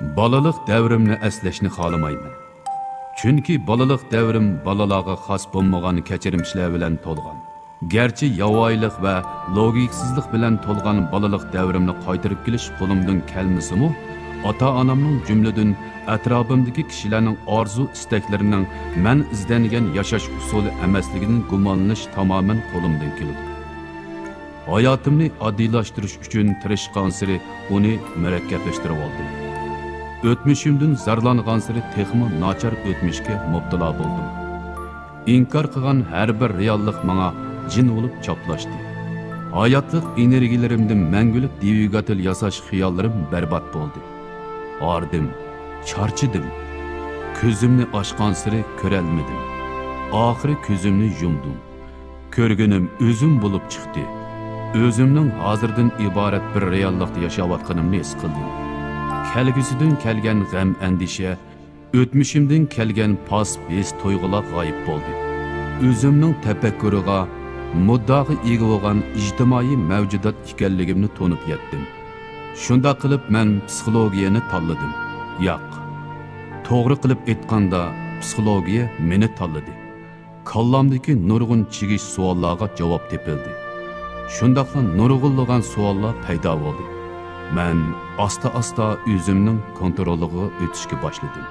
Balalık devrimni eslashni xohlamayman. Chunki balalık devrim balalarga xos bo'lmagan kechirimchilar bilan to'lgan. Gerçi yovvoyilik va logiksizlik bilan to'lgan balalık devrimni qaytarib kelish qo'limdan kelmasa-mu, ota-onamning jumladan atrofimdagi kishilarning orzu istaklarining men izlangan yashash usuli emasligidan gumonlanish tamoman qo'limdan keladi. Hayotimni oddiylashtirish uchun tirishgan sari uni murakkablashtirib oldim. O'tmishimdan zarlangan sari texmo nachar o'tmishga mubtalo bo'ldim. İnkar qilgan har bir reallik menga jin bo'lib choplashdi. Hayotlik energiyalarimdan mangulik dvigatel yasash xiyollarim barbod bo'ldi. Ardim, charchidim. Ko'zimni ochgan sari ko'rolmadim. Oxiri ko'zimni yumdim. Ko'rganim o'zim bo'lib chiqdi. O'zimning hozirdan iborat bir reallikda yashayotganimni his qildim. Kelgusidan kelgan g'am andisha, o'tmishimdan kelgan pas bez to'yg'ular g'oyib bo'ldi. O'zimning tafakkuriga muddaga ega bo'lgan ijtimoiy mavjudot ekanligimni to'nib yetdim. Shunda qilib men psixologiyani tanladim. Yo'q. To'g'ri qilib aytganda psixologiya meni tanladi. Kallamdagi nurg'un chigish savollarga javob topildi. Shundaqla nurg'unlagan savollar paydo bo'ldi. Men asta-asta o'zimning kontroliga o'tishga boshladim.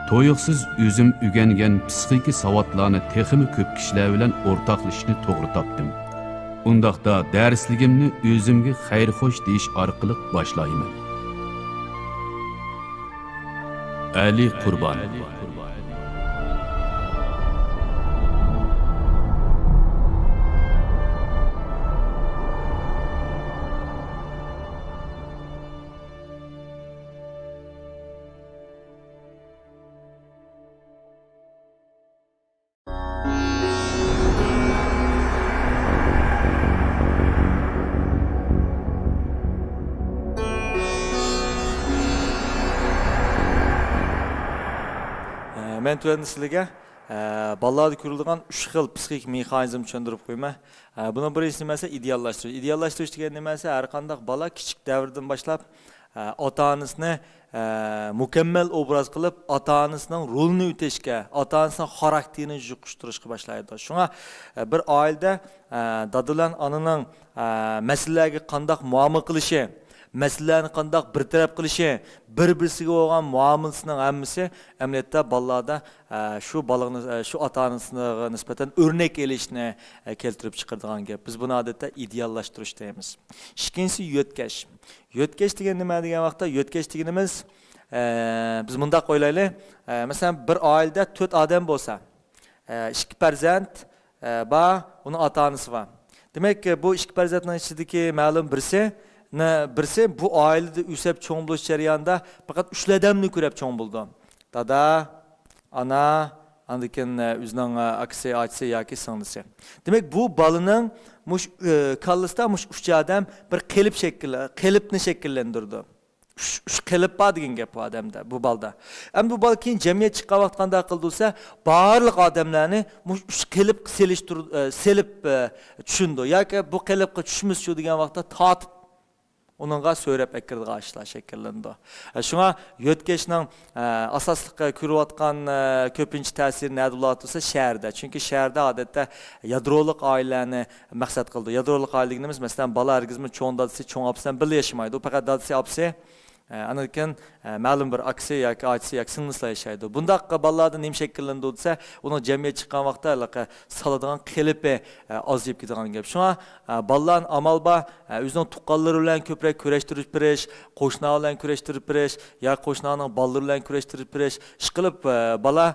To'yiqsiz o'zim o'rgangan psixik savodlarni texmi ko'p kishilar bilan o'rtoqlashishni to'g'ri topdim. Undaqda darsligimni o'zimga xayrxo'sh deyish orqali boshlayman. Ali Qurbon. Men tuanda sizlarga bolalarda ko'rilgan 3 xil psixik mexanizm tushuntirib qo'yman. Buni birinchisi nimasi ideallashtirish. Ideallashtirish degan nimasi har qanday bola kichik davrdan boshlab ota-onasini mukammal obraz qilib, ota-onasining rolini o'tashga, ota-onasining xarakterini yuqishtirishga boshlaydi. Shunga bir oilada dadalan onaning masalalarga qanday muomala qilishi, meselelerni qandaq bir taraf qilishi, bir-birisiga bo'lgan muomalasining hammasi amaliyotda bolalarda shu ota-onasiga nisbatan o'rnak elishni keltirib chiqaradigan gap. Biz buni odatda ideallashtirish deymiz. Ikkinchisi yo'tkash. Yo'tkash degan nima degan vaqtda yo'tkash deganimiz biz bundaq o'ylaylik. Masalan, bir oilada 4 odam bo'lsa, 2 farzand va uning ota-onasi bor. Demak, bu 2 farzandning ichidagi ma'lum birisi bu ailede üsep çoğun buluş jarayonida faqat 3 odamni ko'rib çoğun buldu. Dada, ana, andikin o'zining aksi, achisi yoki singlisi. Demak, bu balaning kallasida 3 odam bir qilibni shakllantirdi. 3 qilib bor degan gap bu odamda, bu balda. Ham bu bal keyin jamiyat chiqqan vaqt qanday qildiysa, barliq odamlarni 3 qilib selib tushundi. Yoki bu qilibga tushmiz shu degan vaqtda tatib onunğa söylep ekirdiği aşılar şekillendi. Şuna yo'tkashning asosliq ko'rayotgan ko'pincha ta'siri nada bo'layotsa shaharda. Chunki shaharda odatda yadrolik oilalarni maqsad qildi. Yadrolik oilaligimiz masalan bola hargizmi cho'ng dadasi, cho'ng opasidan birga yashamaydi. U faqat dadasi, opasi anakin ma'lum bir aksi yoki achisi yoki singlisi yashaydi. Bundaq bolalarda nima shakllanadi desa, uni jamiyat chiqqan vaqtda saladigan qilipi ozayib ketadigan gap. Shuna bolalarning amal bor, o'zining tuqqanlari bilan ko'proq kurashtirib berish, qo'shnilar bilan kurashtirib berish, yoki qo'shnilarning bolalari bilan kurashtirib berish. Ish qilib bola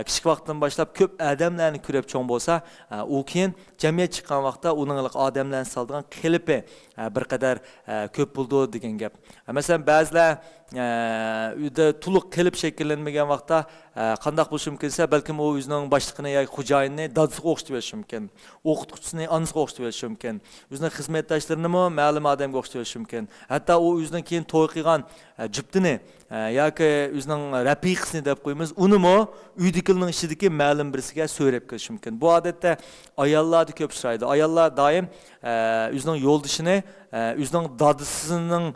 kichik vaqtdan boshlab ko'p odamlarni ko'rib cho'ng bo'lsa, u keyin jamiyat chiqqan vaqtda uning odamlarni saladigan qilipi bir qadar ko'p bo'ldi degan gap. Masalan, ba'zilar uyda to'liq qilib shakllanmagan vaqtda qandaq bo'lishi mumkin desa, balkim u o'zining boshlig'ini yoki xo'jayinini dadasiga o'xshatib berishi mumkin. O'qituvchisini onasiga o'xshatib berishi mumkin. O'zining xizmatdoshlarini ma'lum odamga o'xshatib berishi mumkin. Hatto u o'zining keyin to'y qilgan juftini yoki o'zining rafiqasini deb qo'yamiz, unimi uydagilarning ichidagi ma'lum birisiga so'rab kelishi mumkin. Bu odatda ayollarda ko'p uchraydi. Ayollar doim o'zining yo'ldishini o'zining dadasining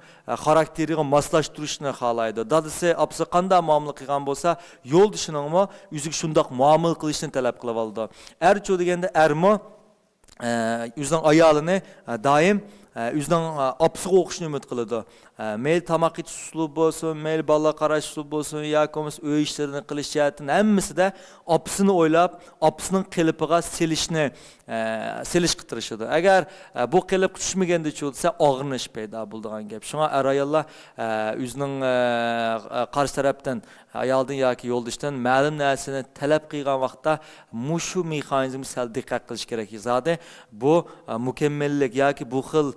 xarakteriga moslashtirishni xohlaydi. Dadasi apsi qanday muomala qilgan bo'lsa, yo'ldishiningmi o'ziga shundoq muomala qilishni talab qilib oldi. Ercho deganda ermo o'zining ayolini doim o'zining apsiga o'qishni umid qiladi. Meyl tamoq ichish uslubi bo'lsin, meyl bola qarash uslubi bo'lsin, yoki uy ishlarini qilish jihatini hammasida apsini o'ylab, apsining qilipiga selish qitirishadi. Agar bu qilib tushmaganda bo'lsa, og'rinish paydo bo'ladigan gap. Shunga ayollar o'zining qarshi tarafdan ayoldan yoki yo'ldishdan ma'lum narsani talab qilgan vaqtda mushu mexanizmga sal diqqat qilish kerak. Zodi bu mukammallik yoki bu xil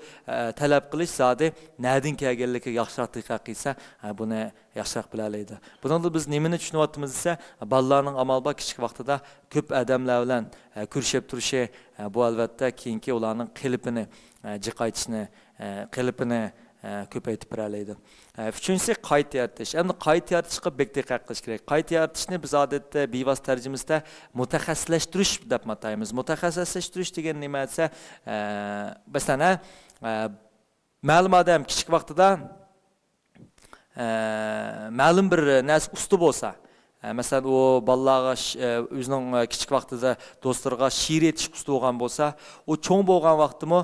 talab qilish zodi nadin kelganlikka yaxshiroq diqqat qilsa, buni yaxshiroq bilalaydi. Bundan biz nimani tushunyapmiz desa, bolalarning amalba kichik vaqtida ko'p odamlar bilan ko'rishib turishi, bu albatta keyingi ularning qilipini jiqaytishni, qilipini ko'paytib beralaydi. Uchinchisi qayta yaratish. Endi qayta yaratishga bek diqqat qilish kerak. Qayta yaratishni biz odatda bevosita tarjimasida mutaxassislashtirish deb ataymiz. Mutaxassislashtirish degan nima desa, masalan, ma'lum odam kichik vaqtida ma'lum bir narsa usti bo'lsa, masalan u bolalarga o'zining kichik vaqtida do'stlarga she'r aytish usti bo'lgan bo'lsa, u cho'ng bo'lgan vaqtimi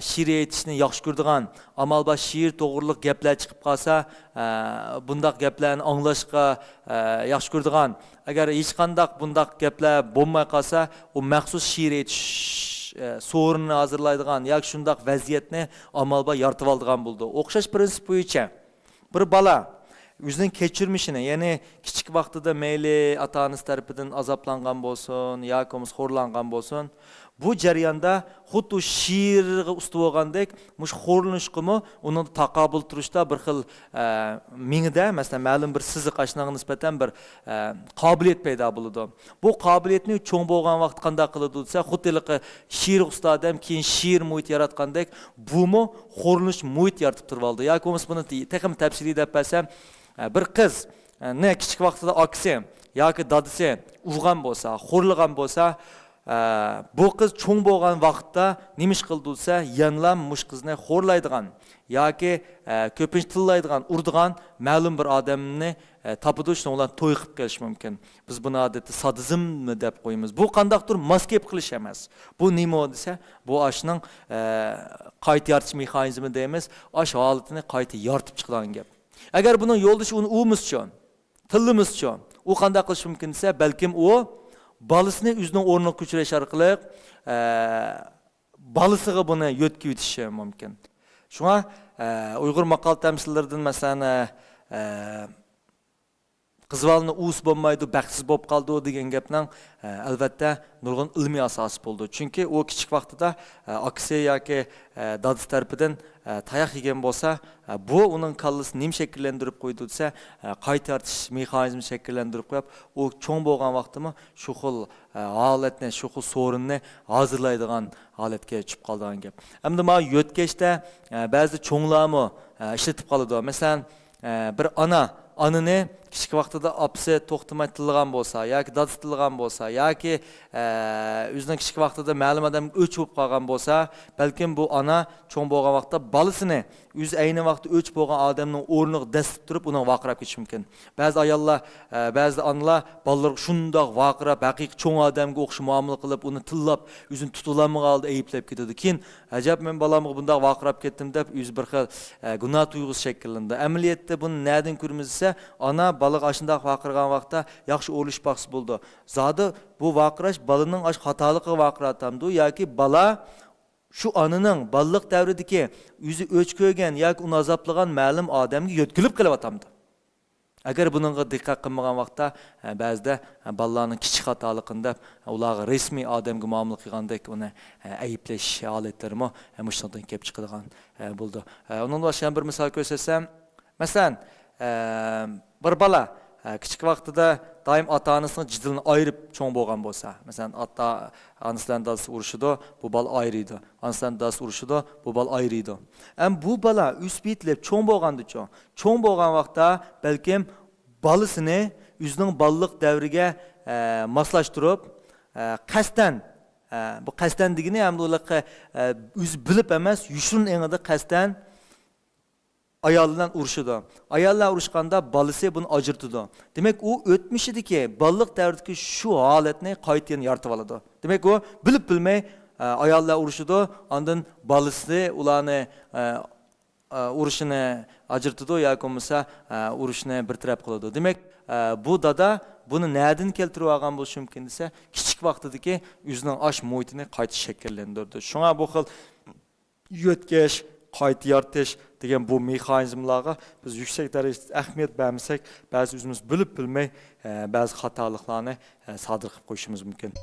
she'r aytishni yaxshi ko'radigan, amalba she'r to'g'riliq gaplar chiqib qolsa, bundaq gaplarni anglashga yaxshi ko'radigan, agar hech qanday bundaq gaplar bo'lmay qolsa, u maxsus she'r aytish so'rini hazırlaydigan yoki shundaq vaziyatni amalba yaratib oladigan bo'ldi. O'xshash prinsip bo'yicha bir bola o'zining kechirmishini, ya'ni kichik vaqtida mayli ota-onasi tarafidan azoblangan bo'lsin yoki xo'rlangan bo'lsin, bu jarayonda xuddi she'rga usti bo'lgandek, mush xo'rlanishqimi uni taqobil turishda bir xil mingida, masalan, ma'lum bir siziq ashnaga nisbatan bir qobiliyat paydo bo'ladi. Bu qobiliyatni cho'ng bo'lgan vaqt qanday qiladi desa, xuddi she'r usta odam keyin she'r muhit yaratgandek, bumi xo'rlanish muhit yaratib turib oldi. Yoki buni texnik tafsiliy deb bilsam, bir qiz ne kichik vaqtida akasi yoki dadasi urgan bo'lsa, xo'rlagan bo'lsa, bu qiz cho'ng bo'lgan vaqtda nima ish qildi desa, yanlam mush qizni xo'rlaydigan yoki ko'pincha tillaydigan, urdigan ma'lum bir odamni topidi, shuni ular to'y qilib kelish mumkin. Biz buni odatda sadizm deb qo'yamiz. Bu qandaqdir maskep qilish emas. Bu nima desa, bu ashning qayta yaratish mexanizmi deymiz. Ash holatini qayta yaratib chiqadigan gap. Agar buning yo'ldoshi uni umizchon, tillimizchon, u qanday qilish mumkin desa, balkim u balısını o'zining o'rniga ko'chirish orqali balisiga buni yo'tkib yetishi mumkin. Shunga Uyg'ur maqol tamsillaridan masalan qizvalni us bo'lmaydi, baxtsiz bo'lib qoldi degan gapning albatta nurg'un ilmiy asosi bo'ldi. Chunki u kichik vaqtida akasi yoki dadasi tarafidan tayoq yegan bo'lsa, bu uning kallasini nim shakllantirib qo'ydi desa, qayta yaratish mexanizmini shakllantirib qo'yib, u cho'ng bo'lgan vaqtimi shu xil holatni, shu xil so'rinni hozirlaydigan holatga tushib qolgan gap. Endi mana yo'tkashda ba'zi cho'nglarmi ishlatib qoladi. Masalan, bir anani kichik vaqtida apsi to'xtamay tilgan bo'lsa, yoki dadasi tilgan bo'lsa, yoki o'zining kichik vaqtida ma'lum odam o'ch bo'lib qolgan bo'lsa, balkim bu ana cho'ng bo'lgan vaqtda bolasini o'zi ayni vaqtda o'ch bo'lgan odamning o'rniga dasib turib, uni vaqirab ketish mumkin. Ba'zi ayollar, ba'zi onalar bolalarga shundoq vaqirab, haqiqiy cho'ng odamga o'xshab muomala qilib, uni tillab, o'zini tutulanmagan holda ayblab ketadi. Keyin ajab, men bolamga bundoq vaqirab ketdim deb, o'zi bir xil gunoh tuyg'usi shakllandi. Amaliyotda buni na'dan ko'ramiz desa, ana balık aşındaq vaqırgan vaqtda yaxshi o'ylash baxsi bo'ldi. Zodi bu vaqirash balaning xatolik vaqiratamdi yoki bala shu ananing balliq davridagi o'zi o'ch ko'rgan yoki uni azoblagan ma'lum odamga yo'tkilib qilyapti. Agar buningga diqqat qilmagan vaqtda ba'zida balalarning kichik xatoligini deb ularga rasmiy odamga muomala qilgandek uni ayiblash holatlarimi mushundan kelib chiqadigan bo'ldi. Undan boshqa bir misol ko'rsatsam, masalan, bir bola kichik vaqtida daim ata-anasının cidilini ayırıp çoğun boğan bolsa. Mesela ata anasından dadası uruşudu, bu bal ayrıydı. Anasından dadası uruşudu, bu bal ayrıydı. Bu bala üst bitlep çoğun boğandı çoğun. Çoğun boğan vaqtda belki balısını üzünün ballık devrige maslaştırıp qəsdən bu qəsdən digini hem de olaraq üz bilip emas, yuşun enide qəsdən ayalından uruşudu. Ayallar uruşkanda balısı bunu acırtıdı. Demek o ötmüş idi ki ballık devrdeki şu haletini kayıtyen yartıp aladı. Demek o bilip bilmey ayallar uruşudu. Andın balısı ulanı uruşunu acırtıdı ya komsa uruşunu bir taraf kıldı. Demek bu dada bunu nereden keltirip algan boluşu mümkün dese kiçik vaqtidagi yüzünün aş muhitini qayta şekillendirdi. Şuna bu xil yötkeş, qayta yartış degan bu mexanizmlarga biz yüksek derecede ahamiyet vermesek bazı özümüz bilip bilmey bazı hatalıklarını sadır qilib qo'yishimiz mumkin.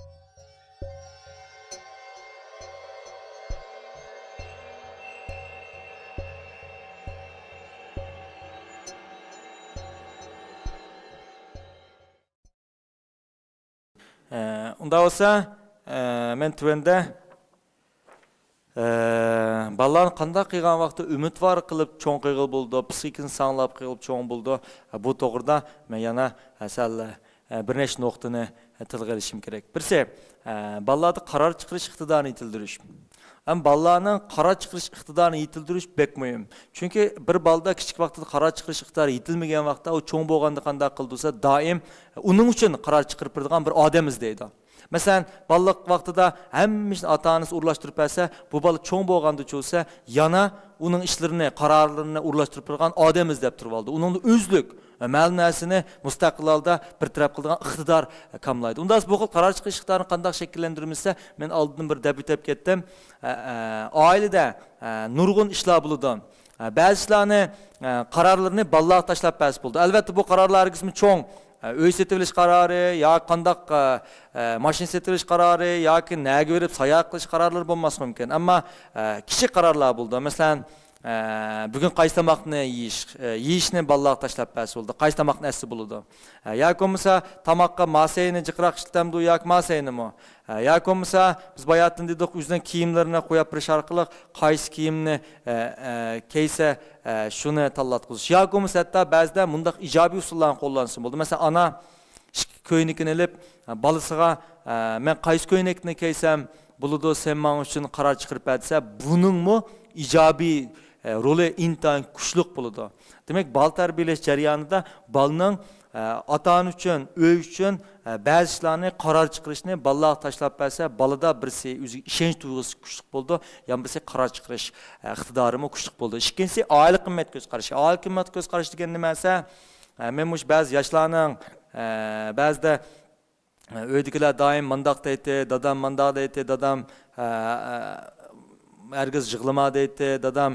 Unda olsa men tuvende ballarni qanday qilgan vaqtda umid var qilib cho'ng qilib bo'ldi, psixikasini saqlab qilib cho'ng bo'ldi. Bu to'g'rida men yana asal bir nechta nuqtani tilga olishim kerak. Birisi ballarda qarar chiqarish iqtidorini yetildirish. Ballarning qarar chiqarish iqtidorini yetildirish bek muhim. Chunki bir balda kichik vaqtda qarar chiqarish iqtidori yetilmagan vaqtda u cho'ng bo'lganda qanday qildisa, doim uning uchun qarar chiqarib turadigan bir odam izlaydi. Mesela ballık vaxtida hemmiş ata-anası uğurlaştırıp etse, bu balık çoğun boğandı çoğulsa, yana onun işlerini, kararlarını uğurlaştırıp turgan adam izlep turib aldı. Onun özlük, ma'lum narsani mustaqil holda bir taraf qilgan iqtidor kamlaydi. Unda bu xil qaror chiqish iqtidorini qanday shakllantirmasa, men oldin bir deb ketdim. Oilada nurg'un ishlar bo'ladi. Ba'zi ishlarni qarorlarini ballarga tashlab bas bo'ldi. Albatta bu qarorlar qismi cho'ng öy setilish qarori, ya qandaq mashin setilish qarori, yoki naga berib sayohat qilish qarorlari bo'lmasi mumkin. Ammo kichik qarorlar bo'ldi. Masalan, bugün qaysi tamoqni yeyishni ballarga tashlab bas bo'ldi. Qaysi tamoqni asli bo'ladi. Yoki bo'lmasa tamoqqa masayni jiqroq ishlatdi yoki masaynimi? Yoki bo'lmasa biz bayatdan dedik, o'zining kiyimlarini qo'yib berish orqali qaysi kiyimni kiysa shuni tanlatqizish. Yoki bo'lmasa hatto ba'zida bundaq ijobiy usullarni qo'llansa bo'ldi. Masalan, ana ko'ynakini ilib balasiga men qaysi ko'ynakni kiysam bo'ladi, sen men uchun qaror chiqarib bersa, buningmi ijobiy roli intayin kuchli bo'ladi. Demak, bal tarbiyalash jarayonida balning ata-ona uchun, uy uchun ba'zi ishlarni qaror chiqarishni ballarga tashlab bersa, balada birisi o'ziga ishonch tuyg'usi kuchli bo'ldi, yana birisi qaror chiqarish iqtidorimi kuchli bo'ldi. Ikkinchisi oila qimmat ko'z qarashi. Oila qimmat ko'z qarash degan nima esa, men mush ba'zi yoshlarning ba'zida uydagilar doim mandaq deydi, dadam mandaq deydi, dadam herkes jıqlama deydi, dadam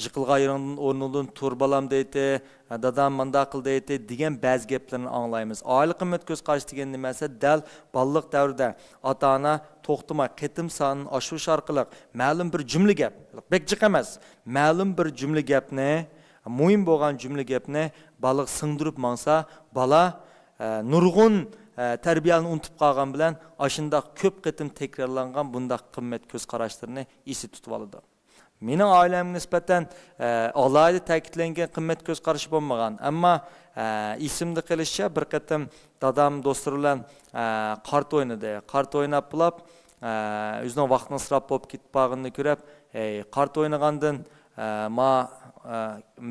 jıqılğayırın ornundan turbalam deydi, dadam mandaqıl deydi, degan ba'zi gaplarni anglaymiz. Oila qimmat ko'z qarash degan nima esa, dal balliq davrida ota-ona to'xtamay qitim sonini oshirish orqali ma'lum bir jumla gap, bek jiq emas, ma'lum bir jumla gapni, muhim bo'lgan jumla gapni baliq singdirib mangsa, bala nurg'un terbiyani unutib qolgan bilan ashundaq ko'p qitim takrorlangan bundaq qimmat ko'z qarashlarni esi tutib oladi. Mening oilamga nisbatan alohida ta'kidlangan qimmat ko'z qarashi bo'lmagan, ammo esimda qilishicha bir qatim dadam do'stlar bilan qart o'ynadi. Qart o'ynab bo'lib, o'zining vaqtini isrof bo'lib ketib qolganini ko'rib, qart o'ynagandan ma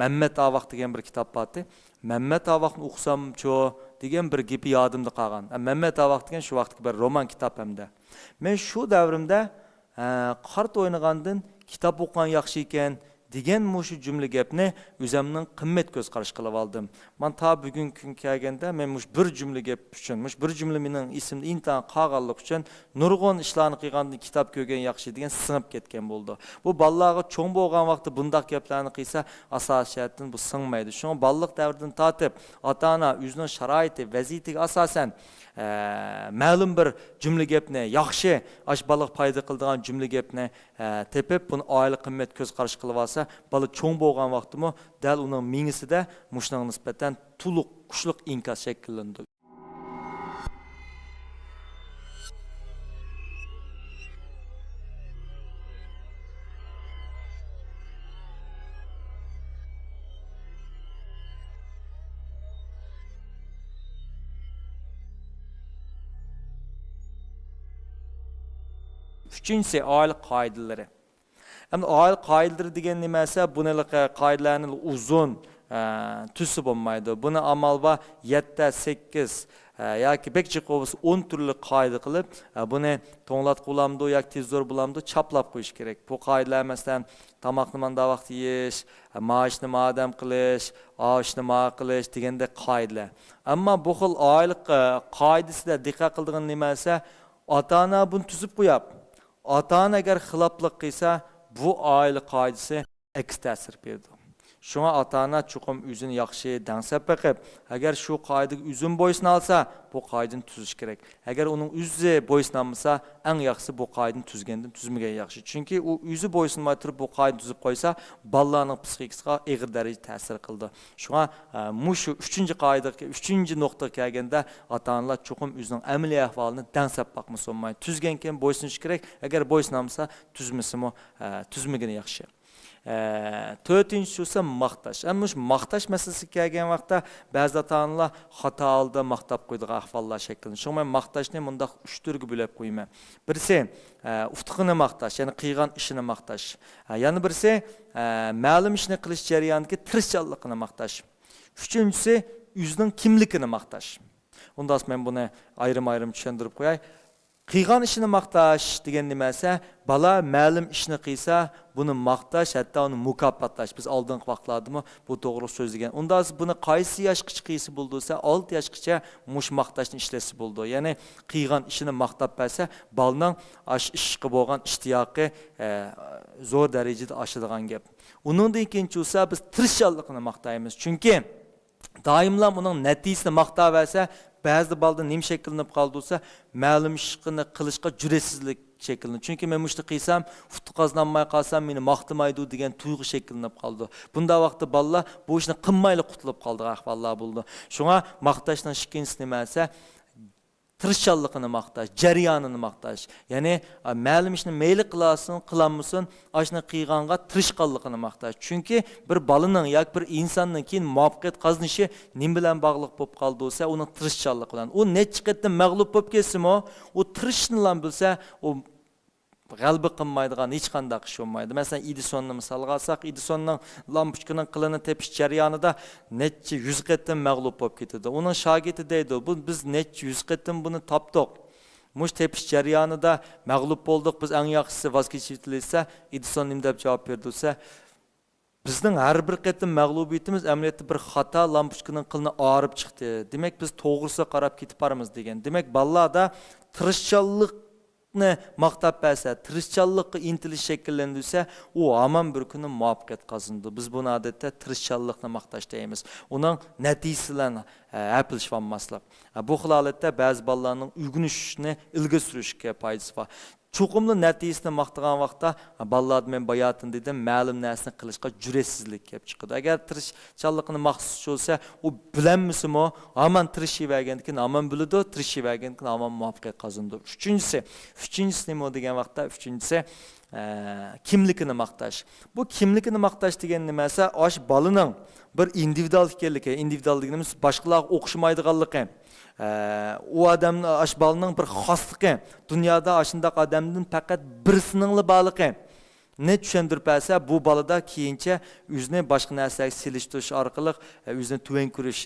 Mehmet Avaq degan bir kitob bordi. Mehmet Avaqni o'qisam-chu degan bir gapi yodimda qolgan. Mehmet Avaq degan shu vaqtdagi bir roman kitob hamda. Men shu davrimda qart o'ynagandan kitob o'qigan yaxshi ekan degan mushu jumla gapni o'zimning qimmat ko'z qarash qilib oldim. Men ta bugun kun kelganda men mush bir jumla gap uchun, mush bir jumla mening esimda intan qolganlik uchun nurg'un ishlarni qilgandan kitob ko'rgan yaxshi degan singib ketgan bo'ldi. Bu ballarga cho'ng bo'lgan vaqtda bundaq gaplarni qilsa asosiyatdan bu singmaydi. Shunga balliq davridan tortib ota-ona o'zining sharoiti, vaziyatiga asosan ma'lum bir jumla gapni yaxshi ash baliq foyda qiladigan jumla gapni tepib buni oila qimmat ko'z qarash qilib olsa, bola cho'ng bo'lgan vaqtimi dal uning mingisida mushning nisbatan to'liq kuchli inkas shakllanadi. Üçüncüsü aylık kaydıları. Endi aylık kaydıları degan nima esa bunaqa qoidalarning uzun tusi bo'lmaydi. Buni amalda 7, 8 yoki bekchi qovus 10 turli qoida qilib, buni to'nglatib bo'lamdi yoki tezroq bo'lamdi chaplab qo'yish kerak. Bu qoidalar masalan tamoqni manda vaqt yeyish, maoshni madam qilish, oshni ma qilish deganda qoidalar. Ammo bu xil oylik qoidasida diqqat qiladigan nima esa ota-ona buni tuzib qo'yib, ota-ona agar xiloflik qilsa bu oila qoidasi aks ta'sir berdi. Şuna ata-ana chuqum o'zini yaxshi dangsab baqib, agar shu qoidaga o'zin bo'ysun olsa, bu qoidani tuzish kerak. Agar uning o'zi bo'ysunmasa, eng yaxshisi bu qoidani tuzgandan tuzmagan yaxshi. Chunki u o'zi bo'ysunmay turib bu qoidani tuzib qo'ysa, bolalarning psixikasiga og'ir darajada ta'sir qildi. Shuna mushu 3-qoidaga, 3-nuqtaga kelganda ata-onalar chuqum o'zining amaliy ahvolini dangsab baqmasa olmaydi. Tuzgan keyin bo'ysunish kerak. Agar bo'ysunmasa, tuzmasimi, tuzmagan yaxshi. To'rtinchisi esa maqtash. Ammo shu maqtash masalasiga kelgan vaqtda ba'zi ota-onalar xato holda maqtab qo'ydigan ahvollar shakllanadi. Shunga men maqtashni bundaq 3 turga bo'lib qo'yman. Birisi uftiqini maqtash, ya'ni qilgan ishini maqtash. Yana birisi ma'lum ishni qilish jarayonidagi tirishchanligini maqtash. Uchinchisi o'zining kimligini maqtash. Undan men buni ayrim-ayrim tushuntirib qo'yay. Qilgan ishini maqtash degan nima esa, bola ma'lum ishni qilsa, buni maqtash, hatto uni mukofotlash. Biz oldingi vaqtlarda bu to'g'ri so'zlagan. Unda buni qaysi yoshgacha qilsa bo'lsa, 6 yoshgacha mush maqtashni ishlasi bo'ldi. Ya'ni qilgan ishini maqtab bersa, bolaning ishga bo'lgan ishtiyoqi zo'r darajada oshadigan gap. Uningdan ikkinchi esa biz tirishchanligini maqtaymiz. Chunki doimlar uning natijasini maqtab bersa, ba'zi balda nim shakllanib qoldi-sa, ma'lum ishni qilishga jur'atsizlik shakllanadi. Chunki men mushti qilsam, futi qozonmay qolsam, meni maqtamaydi degan tuyg'u shakllanib qoldi. Bunda vaqtda balla bu ishni qilmayli qutulib qoldi, ahvollar bo'ldi. Shunga maqtashning ikkinchisi nima esa, tirishchanligini maqtash, jarayonini maqtash. Ya'ni ma'lum ishni mayli qilasin, qilanmasin, ashni qilganga tirishqanligini maqtash. Chunki bir balaning yoki bir insonning keyin muvaffaqiyat qozonishi nim bilan bog'liq bo'lib qoldi bo'lsa, uning tirishchanligi bilan. U necha qatdan mag'lub bo'lib ketsimi, u tirishni bilan bilsa, u g'alba qilmaydigan hech qanday ish bo'lmaydi. Masalan, Edisonni misolga olsak, Edisonning lampochkaning qilini tepish jarayonida necha 100 qatdan mag'lub bo'lib ketdi. Uning shogirdi deydi, bu biz necha 100 qatdan buni topdik. Mush tepish jarayonida mag'lub bo'ldik. Biz eng yaxshisi voz kechibdilsa, Edison nim deb javob berdi-sa, bizning har bir qatim mag'lubiyatimiz amaliyotda bir xato lampochkaning qilini og'rib chiqdi. Demak, biz to'g'risiga qarab ketib boramiz degan. Demak, ballada tirishchanlik maqtab bersa, tirishchanlikqa intilish shakllandirsa, u hamon bir kuni muvaffaqiyat qozondi. Biz buni odatda tirishchanlikni maqtash deymiz. Uning natijasi bilan apilishib olmaslik. Bu xil holatda ba'zi bolalarning o'rganishni ilga surishga foydasi bor. Chuqumli natijasini maqtagan vaqtda bolalar men bayotin dedim, ma'lum narsani qilishga jur'atsizlik kelib chiqadi. Agar tirishchanlikni maqsad bo'lsa, u bilanmisimi, hamon tirishib keyin hamon biladi, tirishib keyin hamon muvaffaqiyat qozondi. Uchinchisi nima degan vaqtda, uchinchisi kimligini maqtash. Bu kimligini maqtash degan nima esa, osh bolaning bir individual ekanligi, individualligimiz boshqalarga o'xshamaydiganligi. O adamning ashbalning bir xosligi, dunyoda ashundaq odamdan faqat birisining borligi ne tushundirib bersa, bu balada keyincha o'zini boshqa narsaga selishtirish orqali o'zini tuvan ko'rish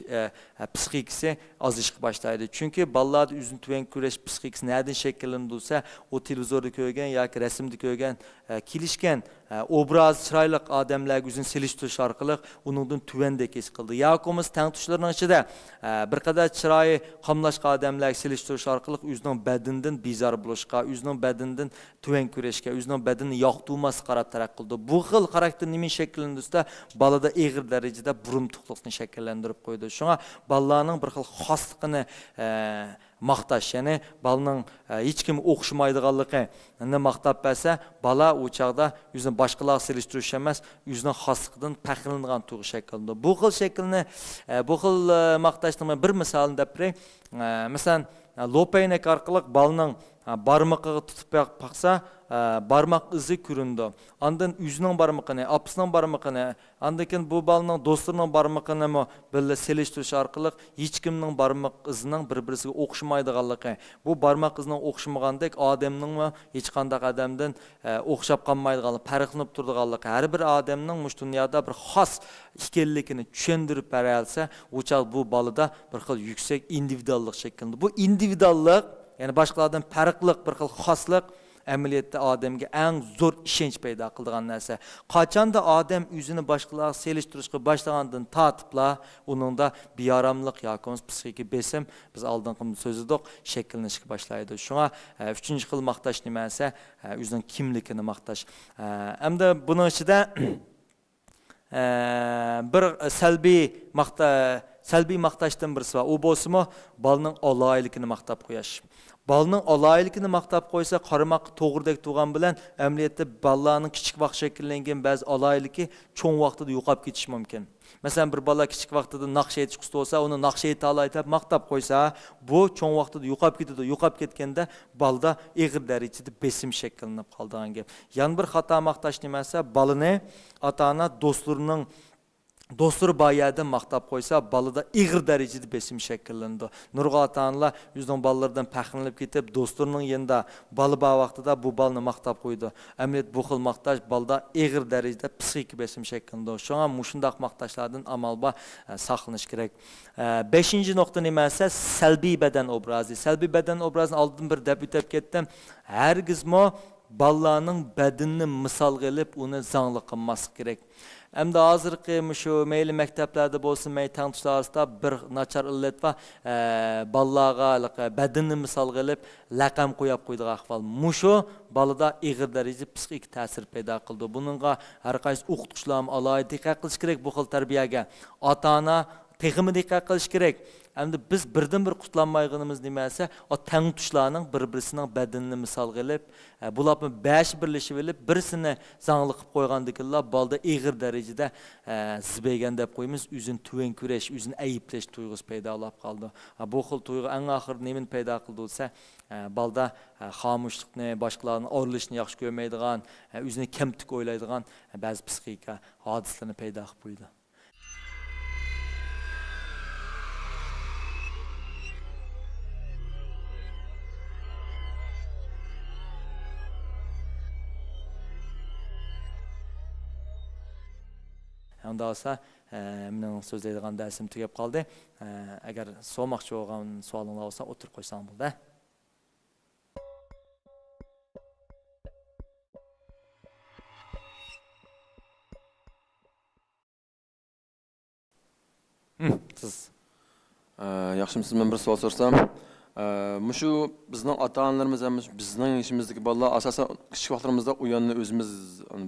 psixikasi ozishga boshlaydi. Chunki balalarda o'zini tuvan ko'rish psixikasi nereden shakllansa, o televizorda ko'rgan yoki rasmda ko'rgan kelishgan obraz chiroyli odamlarga o'zini selishtirish orqali uningdan tuvandek his qildi. Yoqimiz tangtushlarning ichida bir qadar chiroyi qamlashqa odamlarga selishtirish orqali o'zining badanidan bezor bo'lishga, o'zining badanidan tuvan ko'rishga, o'zining badanini yoqtirmas qarab taraq qildi. Bu xil xarakter nima shakllandirsa, balada og'ir darajada buruntuqlikni shakllantirib qo'ydi. Shunga balalarning bir xil xosligini maqtash, ya'ni balaning hech kim o'xshamaydiganligini maqtab bersa, bala u chaqda o'zini boshqalarga selishtirish emas, o'zining xosligidan faxrlanadigan tuyg'u shakllanadi. Bu xil shaklni, bu xil maqtashning bir misolini deb beray. Masalan, lopaynak orqali balaning barmog'iga tutib baqsa, barmoq izi ko'rindi. Ondan o'zining barmog'ini, apisining barmog'ini, ondan keyin bu balaning do'stlarining barmog'ini birga selishtirish orqali hech kimning barmoq izining bir-birisiga o'xshamaydiganligi, bu barmoq izining o'xshamagandek odamning hech qanday odamdan o'xshab qolmaydiganligi, farqlanib turadiganligi, har bir odamning mush dunyoda bir xos ekanligini tushuntirib beralsa, o'chaq bu balada bir xil yuksak individuallik shaklida. Bu individuallik, ya'ni boshqalardan farqli bir xil xoslik amaliyotda odamga eng zo'r ishonch paydo qiladigan narsa. Qachonda odam o'zini boshqalarga selishtirishga boshlagandan tortibla, uningda beyoromlik yoki psixik besim biz oldingi so'zladik, shakllanishga boshlaydi. Shunga 3-xil maqtash nima esa, o'zining kimligini maqtash. Hamda buning ichida bir salbiy maqtashdan birisi bor. U bo'lsa-mo balaning aloyligini maqtab qo'yish. Balaning aloyligini maqtab qo'ysa, qaramoq to'g'ridek turgan bilan amaliyotda balaning kichik vaqt shakllangan ba'zi aloyligi cho'ng vaqtida yo'qolib ketishi mumkin. Masalan, bir bala kichik vaqtida naqsh aytishqisi bo'lsa, uni naqsh aytalaytab maqtab qo'ysa, bu cho'ng vaqtida yo'qolib ketadi. Yo'qolib ketganda balda og'ir darajada besim shakllanib qoldigan gap. Yana bir xato maqtash nimasi, balani ota-ona do'stlar bayada maqtab qo'ysa, balada ig'ir darajada besim shakllandi. Nurg'a ota-onalar o'zining balalardan faxrlanib ketib, do'stlarining yanında bala bor vaqtida bu balani maqtab qo'ydi. Amaliyot bu xil maqtash balada ig'ir darajada psixik besim shakllandi. Shunga mushundaq maqtashlardan amal bor saqlanish kerak. 5-chi nuqta nima esa salbiy badan obrazi. Salbiy badan obrazini oldin bir deb o'tib ketdim. Hargizmo balalarning badanini misol qilib uni zangli qilmaslik kerak. Hem de hozirgi shu mayli maktablarda bo'lsin, may tanishlarida bir nachar illat va balalarga badanni misol qilib laqam qo'yib qo'ydigan ahvol. Mushu balada ig'ir darajada psixik ta'sir paydo qildi. Buningga har qaysi o'qituvchilar alohida diqqat qilish kerak bu xil tarbiyaga. Ota-ona texmi diqqat qilish kerak. Hamda biz birdan-bir qutlanmayğınımız nimasi, o tangtuşlarning bir-birisining badanini misol qilib, bularni 5 birlashib olib, birisini zangli qilib qo'ygandikilar balda ig'ir darajada zibeygan deb qo'ymiz, o'zini tuven kurash, o'zini ayiblash tuyg'usi paydo bo'lib qoldi. Bu xil tuyg'u eng oxir nimani paydo qildi desa, balda xomushlikni, boshqalarni o'rlashni yaxshi ko'rmaydigan, o'zini kamtik o'ylaydigan ba'zi psixik hodisalarni paydo qilib qo'ydi. Onda olsa, mening so'zlaydigan darsim tugab qoldi. Agar so'moqchi bo'lgan savolinglar bo'lsa, o'tirib qo'ysam bo'ldi. Siz yaxshimisiz? Men bir savol so'rsam, mushu bizning ota-onalarimiz ham bizning ishimizdagi bolalar asosan kichik vaqtlarimizda o'yinni o'zimiz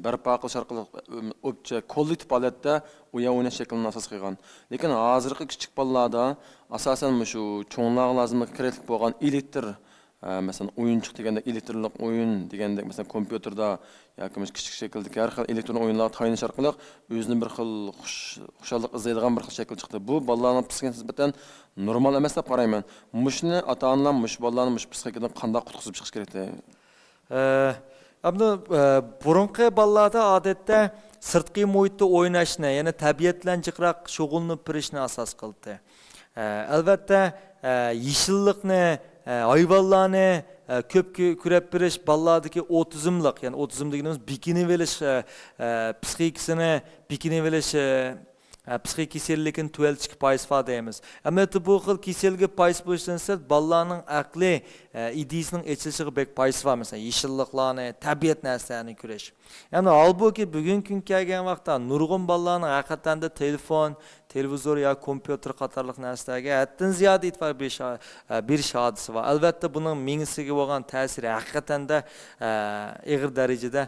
barpo qilish orqali o'pcha kollektiv holatda o'yin o'ynash shaklini asos qilgan. Lekin hozirgi kichik bolalarda asosan mushu cho'nglarga lozim kerakli bo'lgan elektr mesela oyuncuk degende elektronik oyun degende mesela kompüterda yoki kichik shakldagi har xil elektron o'yinlarga tayinish orqali o'zini bir xil xushallik izlaydigan bir xil shakl chiqdi. Bu bolalarning psixikasiga nisbatan normal emas deb qarayman. Mushni ota-onalar mush bolalarni mush psixikadan qanday qutqizib chiqish kerak? Abdu burunqi bolalarda odatda sirtqi muhitda o'ynashni, ya'ni tabiat bilan jiqroq shug'ullanib turishni asos qildi. Albatta yeşillikni, hayvanlarni ko'p ko'rib berish bolalardagi otizmlik, ya'ni otizm deganimiz bikini velish psixikasini bikini velish psixik kasallikni 12% deymiz. Ammo bu xil kasallik payız bo'lishidan bolalarning aqli ideyasining echilishiga bek payız var. Mesela yeşilliklarni, tabiat narsalarini ko'rish. Yani halbuki bugungi kun kelgan vaqtda nurg'un bolalarning haqiqatan da telefon, televizor ya kompüter qatorliq narsalarga haddan ziyod e'tibor berish hodisi var. Albatta buning mingisiga bo'lgan ta'siri haqiqatan da ig'ir darajada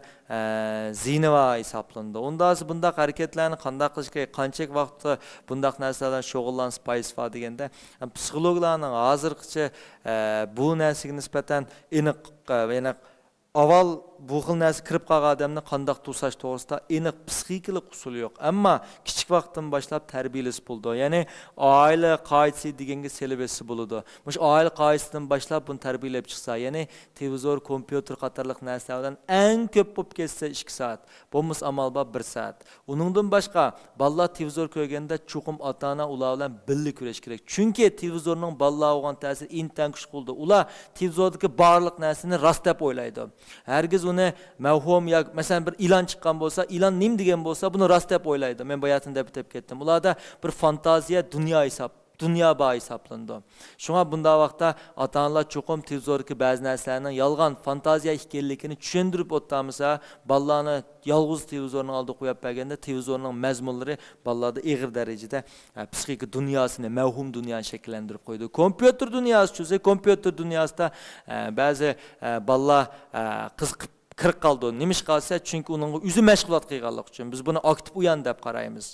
ziyna hisoblanadi. Unda bundaq harakatlarni qanday qilish kerak, qancha vaqtda bundaq narsalardan shug'ullansa foiz deganda psixologlarning hozirgacha bu narsaga nisbatan aniq avval bu xil narsa kirib qolgan odamni qandoq to'sash to'g'risida aniq psixikalik usuli yo'q. Ammo kichik vaqtdan boshlab tarbiyalasi bo'ldi. Ya'ni oila qoidasi deganga selibesi bo'ladi. Mush oila qoidasidan boshlab buni tarbiyalab chiqsa, ya'ni televizor, kompyuter qatorliq narsalardan eng ko'p bo'lib ketsa 2 soat, bo'lmasa amal bor 1 soat. Uningdan boshqa bolalar televizor ko'rganda chuqum ota-ona ular bilan birga kurash kerak. Chunki televizorning bolalar olgan ta'siri intan kuchli bo'ldi. Ular televizordagi barliq narsani rost deb o'ylaydi. Hargiz uni mavhum yoki masalan bir ilon chiqqan bo'lsa, ilon nim degan bo'lsa, buni rost deb o'ylaydi. Men bayatında bitib ketdim. Ularda bir fantaziya dünya bağı hesaplandı. Şuna bunda vaqtda ata-onalar çoxum televizordagi ba'zi narsalarning yolg'on fantaziya ekanligini tushuntirib o'ttamisa, bolalarni yolg'iz televizorning oldiga qo'yib berganda televizorning mazmunlari bolalarda ig'ir darajada psixik dunyosini, mavhum dunyoni shakllantirib qo'ydi. Kompyuter dunyosi cho'sa, kompyuter dunyosida ba'zi bolalar qiziqib kirib qoldi. Nimish qolsa, chunki uning o'zi mashg'ulot qilganlik uchun biz buni aktiv uyan deb qaraymiz.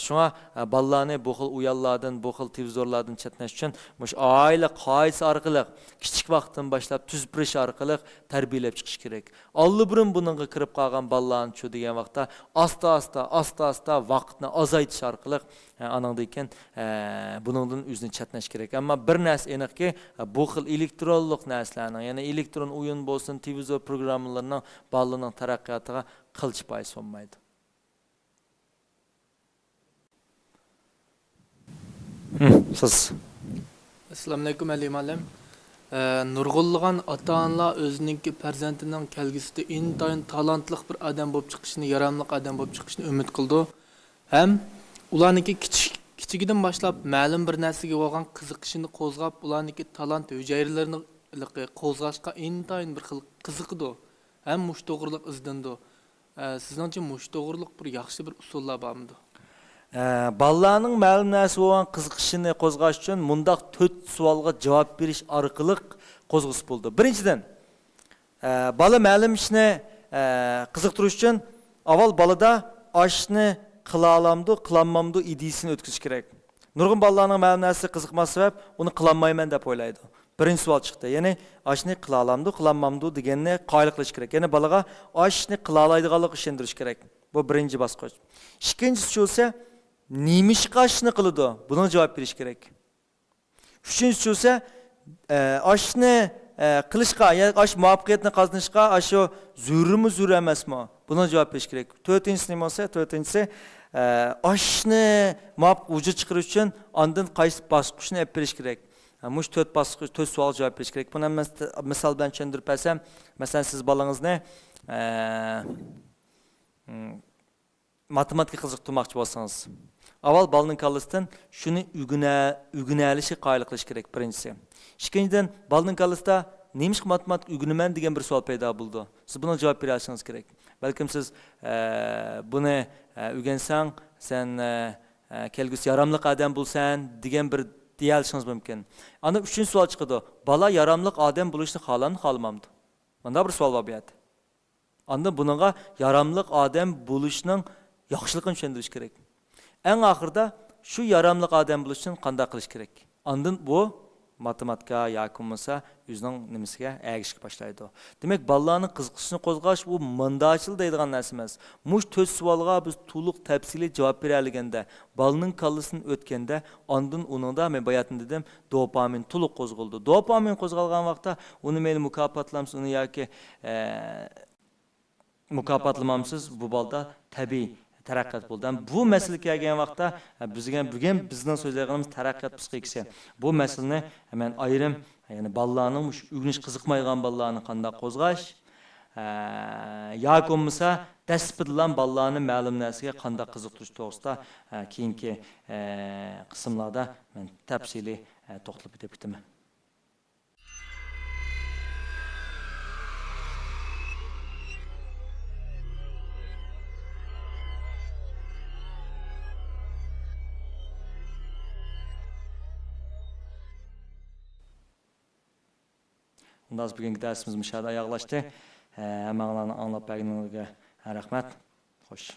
Shuna bolalarni bu xil uyanlardan, bu xil televizorlardan chetlash uchun mush oila qoidasi orqali kichik vaqtdan boshlab tuzbirish orqali tarbiyalab chiqish kerak. Allıburun bununla kirib qolgan bolalarni chu degan vaqtda asta vaqtni azaytish orqali anandayken bunundan o'zini chetlash kerak. Ammo bir narsa aniqki, bu xil elektronlik narsalarning, ya'ni elektron o'yin bo'lsin, televizor programmalarining bolalarning taraqqiyotiga qilch pay solmaydi. Siz. Assalomu alaykum Ali muallim. Nurg'unlagan ota-onalar o'zininki farzandining kelgusida intayin talantli bir odam bo'lib chiqishini, yaramli odam bo'lib chiqishini umid qildi. Ham ularniki kichigidan boshlab ma'lum bir narsaga bo'lgan qiziqishini qo'zg'ab, ularniki talant hujayralarini qo'zg'ashga intayin bir xil qiziqdi. Ham mush to'g'riliq izdindi. Sizningcha mush to'g'riliq bir yaxshi bir usullar bormi? Balalarning ma'lum narsa bo'lgan qiziqishini qo'zg'ash uchun mundaq 4 savolga javob berish orqali qo'zg'is bo'ldi. Birinchidan, bola ma'lum ishni qiziqtirish uchun avval balada ashni qila olamdi, qilolmamdi ideyasini o'tkazish kerak. Nurg'un balalarning ma'lum narsa qiziqmas sabab uni qilolmayman deb o'ylaydi. Birinchi savol chiqdi. Ya'ni ashni qila olamdi, qilolmamdi deganni qoyil qilish kerak. Ya'ni balaga ashni qila oladiganligini ishontirish kerak. Bu birinchi bosqich. Ikkinchisi bo'lsa, nimishqa ashni qiladi? Buna javob berish kerak. Uchinchisi bo'lsa, ashni qilishga, ya'ni ash muvaffaqiyatni qozonishga ashu zo'rmi, zo'r emasmi? Buna javob berish kerak. To'rtinchisi nima bo'lsa, to'rtinchisi ashni muvaffaq vujud chiqarish uchun ondan qaysi bosqichni olib berish kerak. Mush 4 bosqich, 4 savol javob berish kerak. Buni misol bilan tushuntirib bersam, masalan siz bolangizni matematika qiziqtirmoqchi bo'lsangiz, avval bolaning kallasidan shuni o'rganalishi qoyil qilish kerak birinchisi. Ikkinchidan, bolaning kallasida nemish matematik o'rganaman degan bir savol paydo bo'ldi. Siz buna javob bera olashingiz kerak. Balkim siz buni o'rgansang, sen kelgusi yaramli odam bo'lsan degan bir deyalishingiz mumkin. Ana uchinchi savol chiqadi. Bola yaramli odam bo'lishni xohlamamdi. Bunda bir savol bor bu yerda. Anda bununla yaramlıq adam buluşunun yaxşılığını düşündürüş gerek. En ahırda şu yaramlıq adam buluşun qanday qilish gerek. Andın bu matematika yakınmasa özünün nimisiga əgişki başlaydı. Demek balalarning qiziqishini qo'zg'ash bu mandaçıl deydigan narsa emas. Mush 4 savolga biz to'liq tafsili javob beralganda, balaning kallasini o'tganda, andın uningda men bayatın dedim, dopamin to'liq qo'zg'aldi. Dopamin qo'zg'algan vaqtda uni meni mukofotlamsiz, uni yoki mukofotlamamsiz, bu balda tabiiy taraqqiyot bo'ldi. Bu masala kelgan vaqtda bugun bizning so'zlayotganimiz taraqqiyot psixikasi. Bu masalani hemen ayrim, ya'ni balalarning o'rganish qiziqmaydigan balalarni qanday qo'zg'ash, yoki bo'lmasa dasbilan balalarni ma'lum narsaga qanday qiziqtirish to'g'risida keyingi qismlarda men tafsili to'xtalib ketaman. Bundan bugünkü dersimiz müşahede ayaklaştı. Hemen anlap bergenliğine rahmet. Hoş.